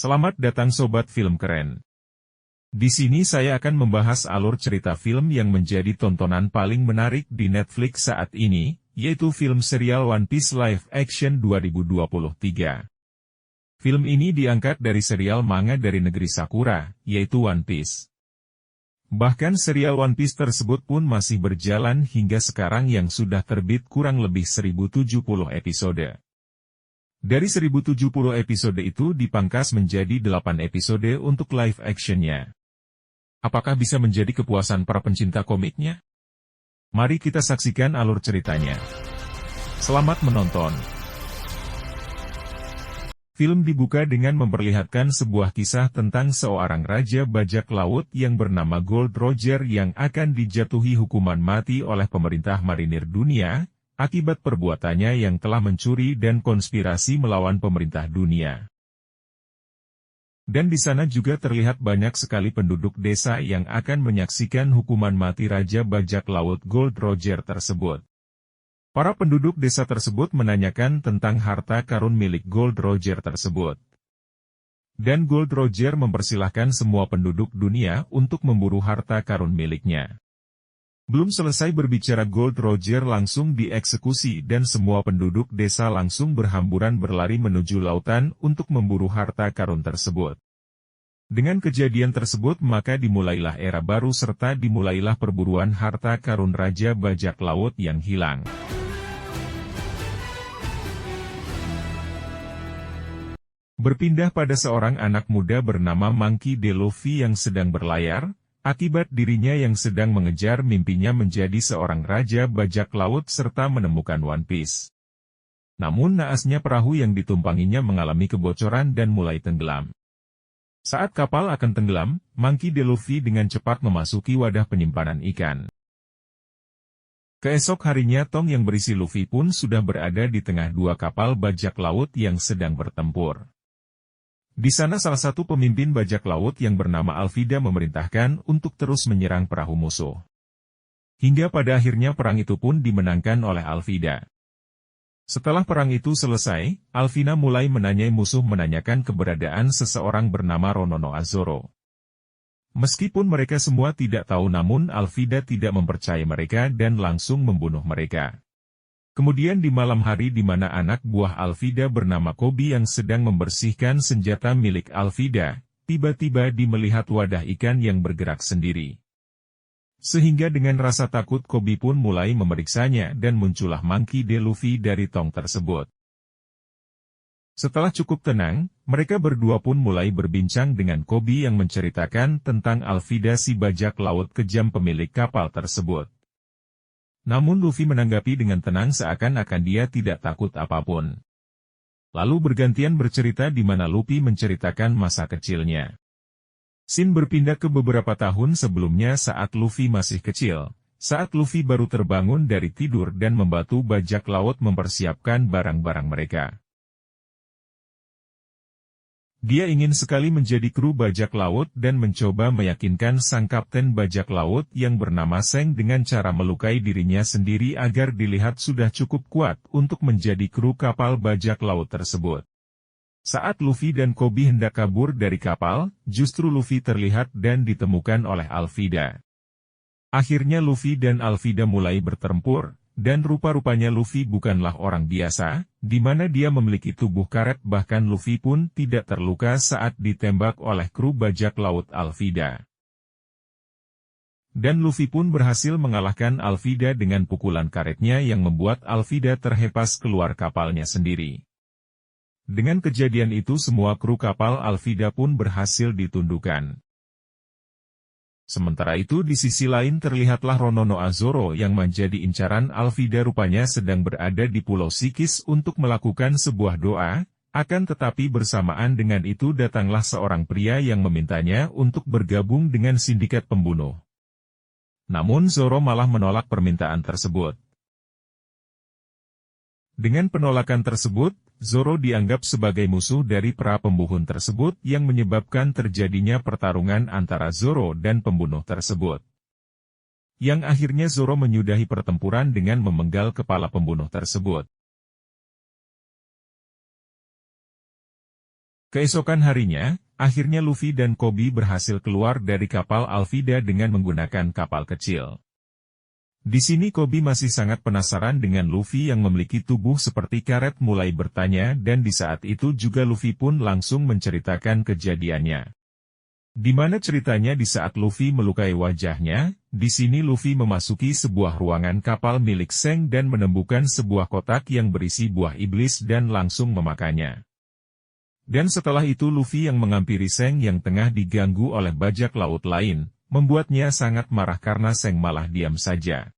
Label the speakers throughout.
Speaker 1: Selamat datang Sobat Film Keren. Di sini saya akan membahas alur cerita film yang menjadi tontonan paling menarik di Netflix saat ini, yaitu film serial One Piece Live Action 2023. Film ini diangkat dari serial manga dari negeri Sakura, yaitu One Piece. Bahkan serial One Piece tersebut pun masih berjalan hingga sekarang yang sudah terbit kurang lebih 1070 episode. Dari 1070 episode itu dipangkas menjadi 8 episode untuk live actionnya. Apakah bisa menjadi kepuasan para pencinta komiknya? Mari kita saksikan alur ceritanya. Selamat menonton. Film dibuka dengan memperlihatkan sebuah kisah tentang seorang raja bajak laut yang bernama Gold Roger yang akan dijatuhi hukuman mati oleh pemerintah marinir dunia, akibat perbuatannya yang telah mencuri dan konspirasi melawan pemerintah dunia. Dan di sana juga terlihat banyak sekali penduduk desa yang akan menyaksikan hukuman mati Raja Bajak Laut Gold Roger tersebut. Para penduduk desa tersebut menanyakan tentang harta karun milik Gold Roger tersebut. Dan Gold Roger mempersilahkan semua penduduk dunia untuk memburu harta karun miliknya. Belum selesai berbicara Gold Roger langsung dieksekusi dan semua penduduk desa langsung berhamburan berlari menuju lautan untuk memburu harta karun tersebut. Dengan kejadian tersebut maka dimulailah era baru serta dimulailah perburuan harta karun Raja Bajak Laut yang hilang. Berpindah pada seorang anak muda bernama Monkey D. Luffy yang sedang berlayar, akibat dirinya yang sedang mengejar mimpinya menjadi seorang raja bajak laut serta menemukan One Piece. Namun naasnya perahu yang ditumpanginya mengalami kebocoran dan mulai tenggelam. Saat kapal akan tenggelam, Monkey D. Luffy dengan cepat memasuki wadah penyimpanan ikan. Keesok harinya tong yang berisi Luffy pun sudah berada di tengah dua kapal bajak laut yang sedang bertempur. Di sana salah satu pemimpin bajak laut yang bernama Alvida memerintahkan untuk terus menyerang perahu musuh. Hingga pada akhirnya perang itu pun dimenangkan oleh Alvida. Setelah perang itu selesai, Alvina mulai menanyai musuh menanyakan keberadaan seseorang bernama Rononoa Zoro. Meskipun mereka semua tidak tahu namun Alvida tidak mempercayai mereka dan langsung membunuh mereka. Kemudian di malam hari di mana anak buah Alvida bernama Koby yang sedang membersihkan senjata milik Alvida, tiba-tiba melihat wadah ikan yang bergerak sendiri. Sehingga dengan rasa takut Koby pun mulai memeriksanya dan muncullah Monkey D. Luffy dari tong tersebut. Setelah cukup tenang, mereka berdua pun mulai berbincang dengan Koby yang menceritakan tentang Alvida si bajak laut kejam pemilik kapal tersebut. Namun Luffy menanggapi dengan tenang seakan-akan dia tidak takut apapun. Lalu bergantian bercerita di mana Luffy menceritakan masa kecilnya. Scene berpindah ke beberapa tahun sebelumnya saat Luffy masih kecil, saat Luffy baru terbangun dari tidur dan membantu bajak laut mempersiapkan barang-barang mereka. Dia ingin sekali menjadi kru bajak laut dan mencoba meyakinkan sang kapten bajak laut yang bernama Seng dengan cara melukai dirinya sendiri agar dilihat sudah cukup kuat untuk menjadi kru kapal bajak laut tersebut. Saat Luffy dan Koby hendak kabur dari kapal, justru Luffy terlihat dan ditemukan oleh Alvida. Akhirnya Luffy dan Alvida mulai bertempur. Dan rupa-rupanya Luffy bukanlah orang biasa, di mana dia memiliki tubuh karet bahkan Luffy pun tidak terluka saat ditembak oleh kru bajak laut Alvida. Dan Luffy pun berhasil mengalahkan Alvida dengan pukulan karetnya yang membuat Alvida terhempas keluar kapalnya sendiri. Dengan kejadian itu semua kru kapal Alvida pun berhasil ditundukkan. Sementara itu di sisi lain terlihatlah Rononoa Zoro yang menjadi incaran Alvida rupanya sedang berada di Pulau Sikis untuk melakukan sebuah doa, akan tetapi bersamaan dengan itu datanglah seorang pria yang memintanya untuk bergabung dengan sindikat pembunuh. Namun Zoro malah menolak permintaan tersebut. Dengan penolakan tersebut, Zoro dianggap sebagai musuh dari para pembunuh tersebut yang menyebabkan terjadinya pertarungan antara Zoro dan pembunuh tersebut. Yang akhirnya Zoro menyudahi pertempuran dengan memenggal kepala pembunuh tersebut. Keesokan harinya, akhirnya Luffy dan Koby berhasil keluar dari kapal Alvida dengan menggunakan kapal kecil. Di sini Koby masih sangat penasaran dengan Luffy yang memiliki tubuh seperti karet mulai bertanya dan di saat itu juga Luffy pun langsung menceritakan kejadiannya. Di mana ceritanya di saat Luffy melukai wajahnya, di sini Luffy memasuki sebuah ruangan kapal milik Seng dan menemukan sebuah kotak yang berisi buah iblis dan langsung memakannya. Dan setelah itu Luffy yang menghampiri Seng yang tengah diganggu oleh bajak laut lain, membuatnya sangat marah karena Seng malah diam saja.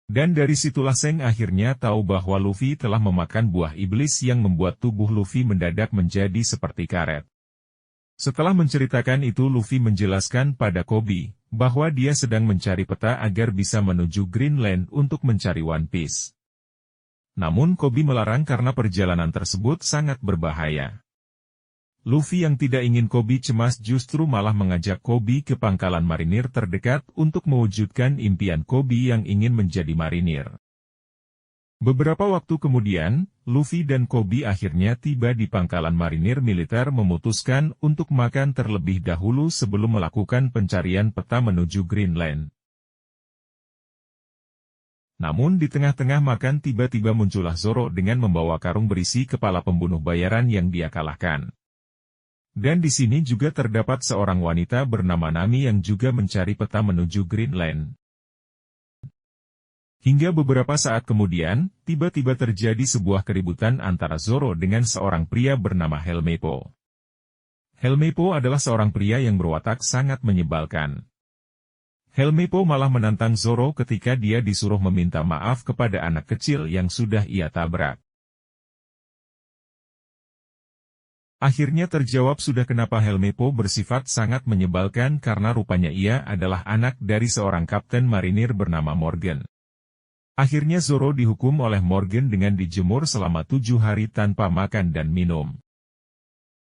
Speaker 1: Dan dari situlah Seng akhirnya tahu bahwa Luffy telah memakan buah iblis yang membuat tubuh Luffy mendadak menjadi seperti karet. Setelah menceritakan itu Luffy menjelaskan pada Koby, bahwa dia sedang mencari peta agar bisa menuju Greenland untuk mencari One Piece. Namun Koby melarang karena perjalanan tersebut sangat berbahaya. Luffy yang tidak ingin Koby cemas justru malah mengajak Koby ke pangkalan marinir terdekat untuk mewujudkan impian Koby yang ingin menjadi marinir. Beberapa waktu kemudian, Luffy dan Koby akhirnya tiba di pangkalan marinir militer memutuskan untuk makan terlebih dahulu sebelum melakukan pencarian peta menuju Greenland. Namun di tengah-tengah makan tiba-tiba muncullah Zoro dengan membawa karung berisi kepala pembunuh bayaran yang dia kalahkan. Dan di sini juga terdapat seorang wanita bernama Nami yang juga mencari peta menuju Greenland. Hingga beberapa saat kemudian, tiba-tiba terjadi sebuah keributan antara Zoro dengan seorang pria bernama Helmeppo. Helmeppo adalah seorang pria yang berwatak sangat menyebalkan. Helmeppo malah menantang Zoro ketika dia disuruh meminta maaf kepada anak kecil yang sudah ia tabrak. Akhirnya terjawab sudah kenapa Helmeppo bersifat sangat menyebalkan karena rupanya ia adalah anak dari seorang kapten marinir bernama Morgan. Akhirnya Zoro dihukum oleh Morgan dengan dijemur selama 7 hari tanpa makan dan minum.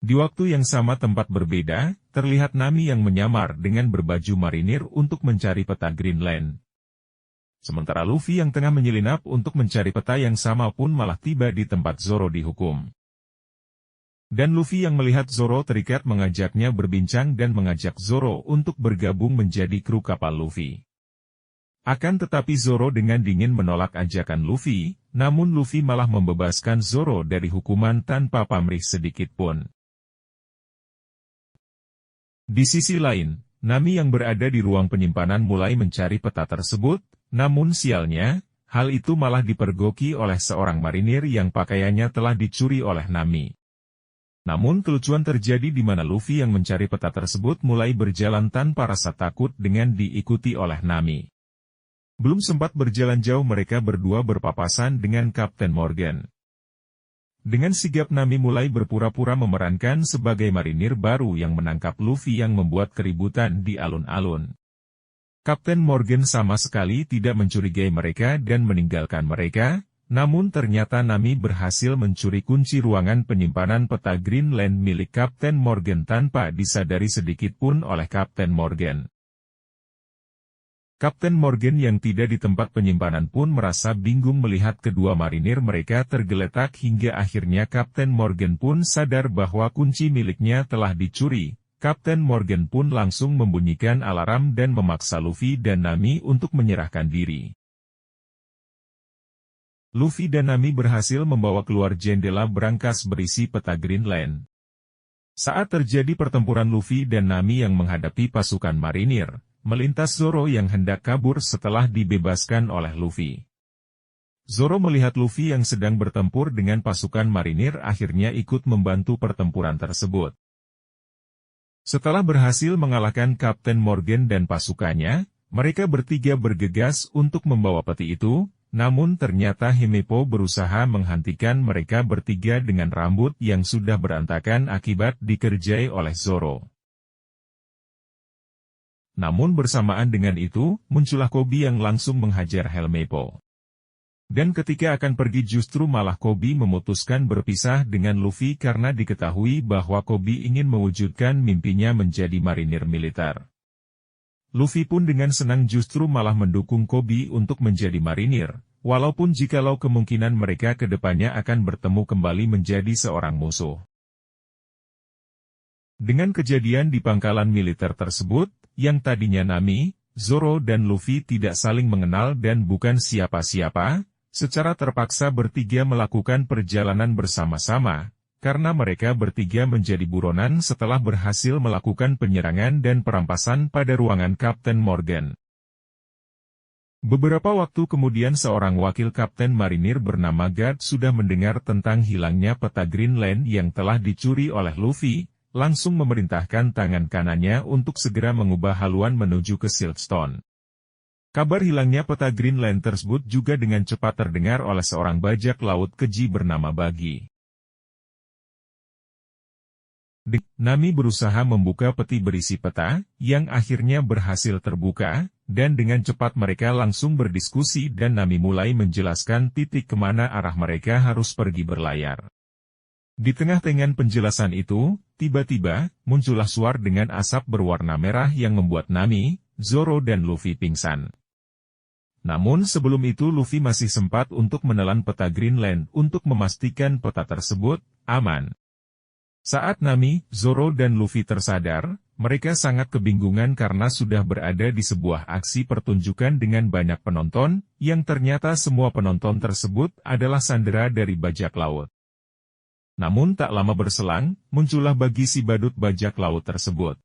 Speaker 1: Di waktu yang sama tempat berbeda, terlihat Nami yang menyamar dengan berbaju marinir untuk mencari peta Greenland. Sementara Luffy yang tengah menyelinap untuk mencari peta yang sama pun malah tiba di tempat Zoro dihukum. Dan Luffy yang melihat Zoro terikat mengajaknya berbincang dan mengajak Zoro untuk bergabung menjadi kru kapal Luffy. Akan tetapi Zoro dengan dingin menolak ajakan Luffy, namun Luffy malah membebaskan Zoro dari hukuman tanpa pamrih sedikit pun. Di sisi lain, Nami yang berada di ruang penyimpanan mulai mencari peta tersebut, namun sialnya, hal itu malah dipergoki oleh seorang marinir yang pakaiannya telah dicuri oleh Nami. Namun kelucuan terjadi di mana Luffy yang mencari peta tersebut mulai berjalan tanpa rasa takut dengan diikuti oleh Nami. Belum sempat berjalan jauh mereka berdua berpapasan dengan Kapten Morgan. Dengan sigap Nami mulai berpura-pura memerankan sebagai marinir baru yang menangkap Luffy yang membuat keributan di alun-alun. Kapten Morgan sama sekali tidak mencurigai mereka dan meninggalkan mereka. Namun ternyata Nami berhasil mencuri kunci ruangan penyimpanan peta Greenland milik Kapten Morgan tanpa disadari sedikit pun oleh Kapten Morgan. Kapten Morgan yang tidak di tempat penyimpanan pun merasa bingung melihat kedua marinir mereka tergeletak hingga akhirnya Kapten Morgan pun sadar bahwa kunci miliknya telah dicuri. Kapten Morgan pun langsung membunyikan alarm dan memaksa Luffy dan Nami untuk menyerahkan diri. Luffy dan Nami berhasil membawa keluar jendela berangkas berisi peta Greenland. Saat terjadi pertempuran Luffy dan Nami yang menghadapi pasukan marinir, melintas Zoro yang hendak kabur setelah dibebaskan oleh Luffy. Zoro melihat Luffy yang sedang bertempur dengan pasukan marinir akhirnya ikut membantu pertempuran tersebut. Setelah berhasil mengalahkan Kapten Morgan dan pasukannya, mereka bertiga bergegas untuk membawa peti itu. Namun ternyata Helmeppo berusaha menghentikan mereka bertiga dengan rambut yang sudah berantakan akibat dikerjai oleh Zoro. Namun bersamaan dengan itu, muncullah Koby yang langsung menghajar Helmeppo. Dan ketika akan pergi justru malah Koby memutuskan berpisah dengan Luffy karena diketahui bahwa Koby ingin mewujudkan mimpinya menjadi marinir militer. Luffy pun dengan senang justru malah mendukung Koby untuk menjadi marinir, walaupun jikalau kemungkinan mereka ke depannya akan bertemu kembali menjadi seorang musuh. Dengan kejadian di pangkalan militer tersebut, yang tadinya Nami, Zoro dan Luffy tidak saling mengenal dan bukan siapa-siapa, secara terpaksa bertiga melakukan perjalanan bersama-sama, karena mereka bertiga menjadi buronan setelah berhasil melakukan penyerangan dan perampasan pada ruangan Kapten Morgan. Beberapa waktu kemudian seorang wakil kapten marinir bernama Garp sudah mendengar tentang hilangnya peta Greenland yang telah dicuri oleh Luffy, langsung memerintahkan tangan kanannya untuk segera mengubah haluan menuju ke Silkstone. Kabar hilangnya peta Greenland tersebut juga dengan cepat terdengar oleh seorang bajak laut keji bernama Buggy. Nami berusaha membuka peti berisi peta, yang akhirnya berhasil terbuka, dan dengan cepat mereka langsung berdiskusi dan Nami mulai menjelaskan titik kemana arah mereka harus pergi berlayar. Di tengah-tengah penjelasan itu, tiba-tiba, muncullah suar dengan asap berwarna merah yang membuat Nami, Zoro dan Luffy pingsan. Namun sebelum itu Luffy masih sempat untuk menelan peta Greenland untuk memastikan peta tersebut aman. Saat Nami, Zoro dan Luffy tersadar, mereka sangat kebingungan karena sudah berada di sebuah aksi pertunjukan dengan banyak penonton, yang ternyata semua penonton tersebut adalah sandera dari bajak laut. Namun tak lama berselang, muncullah Buggy si badut bajak laut tersebut.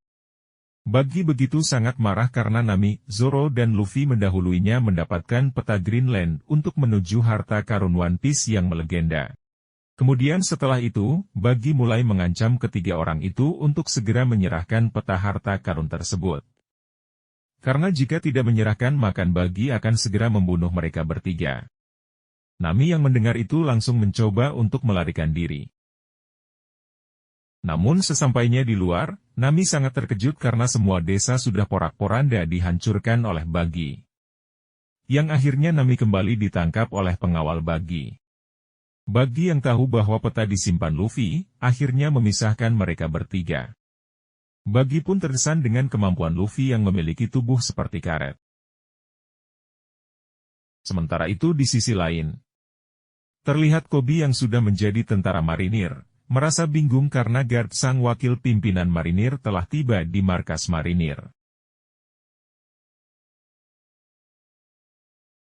Speaker 1: Buggy begitu sangat marah karena Nami, Zoro dan Luffy mendahuluinya mendapatkan peta Greenland untuk menuju harta karun One Piece yang melegenda. Kemudian setelah itu, Buggy mulai mengancam ketiga orang itu untuk segera menyerahkan peta harta karun tersebut. Karena jika tidak menyerahkan maka Buggy akan segera membunuh mereka bertiga. Nami yang mendengar itu langsung mencoba untuk melarikan diri. Namun sesampainya di luar, Nami sangat terkejut karena semua desa sudah porak-poranda dihancurkan oleh Buggy. Yang akhirnya Nami kembali ditangkap oleh pengawal Buggy. Buggy yang tahu bahwa peta disimpan Luffy, akhirnya memisahkan mereka bertiga. Buggy pun terkesan dengan kemampuan Luffy yang memiliki tubuh seperti karet. Sementara itu di sisi lain, terlihat Koby yang sudah menjadi tentara marinir, merasa bingung karena Garp sang wakil pimpinan marinir telah tiba di markas marinir.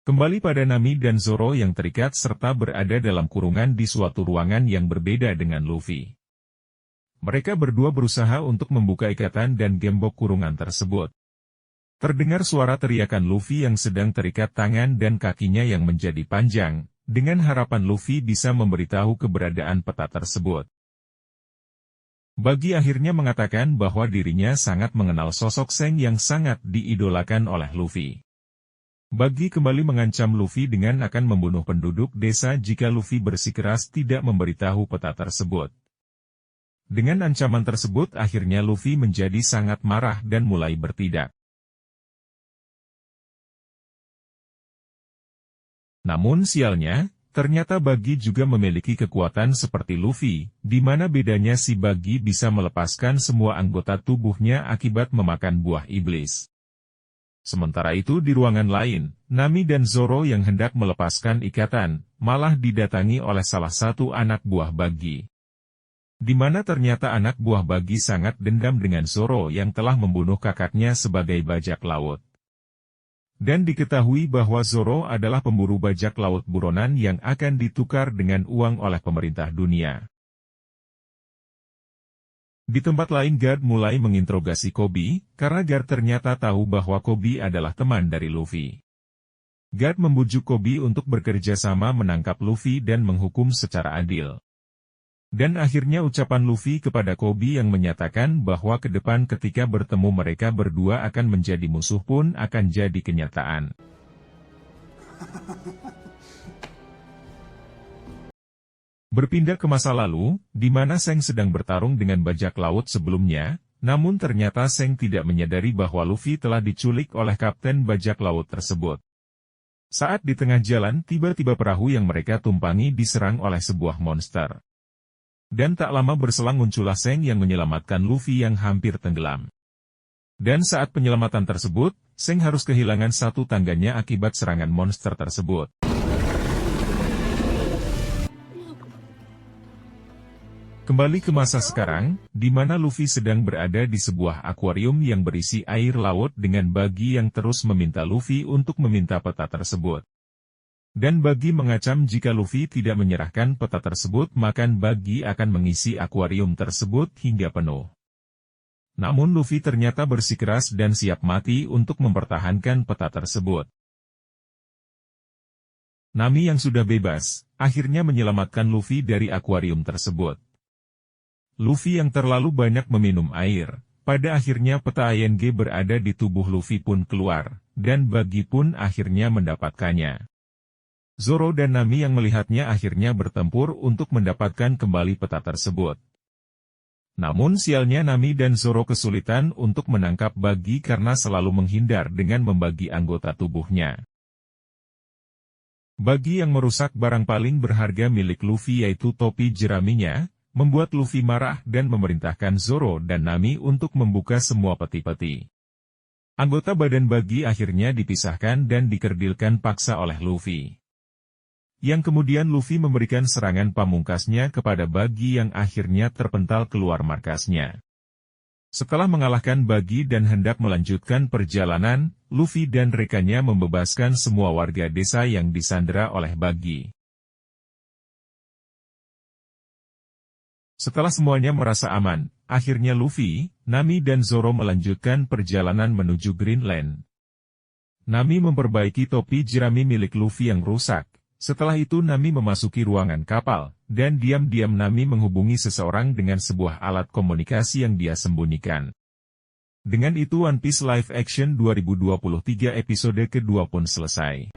Speaker 1: Kembali pada Nami dan Zoro yang terikat serta berada dalam kurungan di suatu ruangan yang berbeda dengan Luffy. Mereka berdua berusaha untuk membuka ikatan dan gembok kurungan tersebut. Terdengar suara teriakan Luffy yang sedang terikat tangan dan kakinya yang menjadi panjang, dengan harapan Luffy bisa memberitahu keberadaan peta tersebut. Buggy akhirnya mengatakan bahwa dirinya sangat mengenal sosok Seng yang sangat diidolakan oleh Luffy. Buggy kembali mengancam Luffy dengan akan membunuh penduduk desa jika Luffy bersikeras tidak memberitahu peta tersebut. Dengan ancaman tersebut akhirnya Luffy menjadi sangat marah dan mulai bertindak. Namun sialnya, ternyata Buggy juga memiliki kekuatan seperti Luffy, di mana bedanya si Buggy bisa melepaskan semua anggota tubuhnya akibat memakan buah iblis. Sementara itu di ruangan lain, Nami dan Zoro yang hendak melepaskan ikatan, malah didatangi oleh salah satu anak buah Buggy. Di mana ternyata anak buah Buggy sangat dendam dengan Zoro yang telah membunuh kakaknya sebagai bajak laut. Dan diketahui bahwa Zoro adalah pemburu bajak laut buronan yang akan ditukar dengan uang oleh pemerintah dunia. Di tempat lain Garp mulai menginterogasi Koby, karena Garp ternyata tahu bahwa Koby adalah teman dari Luffy. Garp membujuk Koby untuk bekerja sama menangkap Luffy dan menghukum secara adil. Dan akhirnya ucapan Luffy kepada Koby yang menyatakan bahwa ke depan ketika bertemu mereka berdua akan menjadi musuh pun akan jadi kenyataan. Berpindah ke masa lalu, di mana Seng sedang bertarung dengan bajak laut sebelumnya, namun ternyata Seng tidak menyadari bahwa Luffy telah diculik oleh kapten bajak laut tersebut. Saat di tengah jalan, tiba-tiba perahu yang mereka tumpangi diserang oleh sebuah monster. Dan tak lama berselang muncullah Seng yang menyelamatkan Luffy yang hampir tenggelam. Dan saat penyelamatan tersebut, Seng harus kehilangan satu tangannya akibat serangan monster tersebut. Kembali ke masa sekarang, di mana Luffy sedang berada di sebuah akuarium yang berisi air laut dengan Buggy yang terus meminta Luffy untuk meminta peta tersebut. Dan Buggy mengacam jika Luffy tidak menyerahkan peta tersebut maka Buggy akan mengisi akuarium tersebut hingga penuh. Namun Luffy ternyata bersikeras dan siap mati untuk mempertahankan peta tersebut. Nami yang sudah bebas, akhirnya menyelamatkan Luffy dari akuarium tersebut. Luffy yang terlalu banyak meminum air, pada akhirnya peta ING berada di tubuh Luffy pun keluar, dan Buggy pun akhirnya mendapatkannya. Zoro dan Nami yang melihatnya akhirnya bertempur untuk mendapatkan kembali peta tersebut. Namun sialnya Nami dan Zoro kesulitan untuk menangkap Buggy karena selalu menghindar dengan membagi anggota tubuhnya. Buggy yang merusak barang paling berharga milik Luffy yaitu topi jeraminya, membuat Luffy marah dan memerintahkan Zoro dan Nami untuk membuka semua peti-peti. Anggota badan Buggy akhirnya dipisahkan dan dikerdilkan paksa oleh Luffy. Yang kemudian Luffy memberikan serangan pamungkasnya kepada Buggy yang akhirnya terpental keluar markasnya. Setelah mengalahkan Buggy dan hendak melanjutkan perjalanan, Luffy dan rekannya membebaskan semua warga desa yang disandera oleh Buggy. Setelah semuanya merasa aman, akhirnya Luffy, Nami dan Zoro melanjutkan perjalanan menuju Greenland. Nami memperbaiki topi jerami milik Luffy yang rusak. Setelah itu Nami memasuki ruangan kapal, dan diam-diam Nami menghubungi seseorang dengan sebuah alat komunikasi yang dia sembunyikan. Dengan itu One Piece Live Action 2023 episode kedua pun selesai.